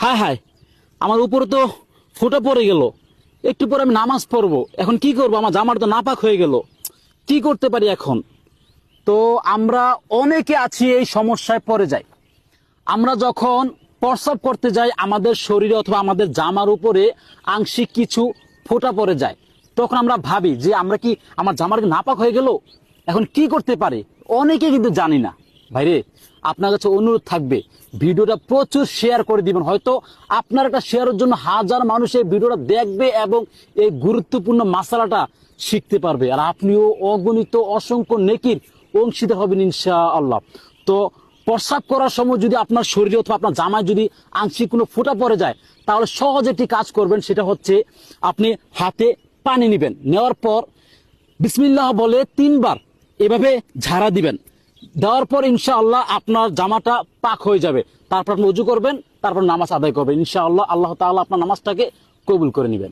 হায় হায়, আমার উপরে তো ফোঁটা পড়ে গেল। একটু পরে আমি নামাজ পড়বো, এখন কি করবো? আমার জামাটা তো নাপাক হয়ে গেল, কি করতে পারি এখন? তো আমরা অনেকে আছি এই সমস্যায় পড়ে যাই। আমরা যখন প্রস্রাব করতে যাই, আমাদের শরীরে অথবা আমাদের জামার উপরে আংশিক কিছু ফোঁটা পড়ে যায়। তখন আমরা ভাবি যে আমরা কি, আমার জামার কি নাপাক হয়ে গেল, এখন কি করতে পারি? অনেকে কিন্তু জানি না। ভাইরে, আপনার কাছে অনুরোধ থাকবে, ভিডিওটা প্রচুর শেয়ার করে দিবেন। হয়তো আপনার একটা শেয়ারের জন্য হাজার মানুষ এই ভিডিওটা দেখবে এবং এই গুরুত্বপূর্ণ মাসালাটা শিখতে পারবে, আর আপনিও অগণিত অসংখ্য নেকির অংশীদার হবেন ইনশাআল্লাহ। তো প্রস্রাব করার সময় যদি আপনার শরীরে অথবা আপনার জামায় যদি আংশিক কোনো ফোঁটা পড়ে যায়, তাহলে সহজ একটি কাজ করবেন। সেটা হচ্ছে, আপনি হাতে পানি নেবেন, নেওয়ার পর বিসমিল্লাহ বলে 3 বার এভাবে ঝাড়া দিবেন। দেওয়ার পর ইনশাআল্লাহ আপনার জামাটা পাক হয়ে যাবে। তারপর আপনি উজু করবেন, তারপর নামাজ আদায় করবেন। ইনশাআল্লাহ আল্লাহ তাআলা আপনার নামাজটাকে কবুল করে নেবেন।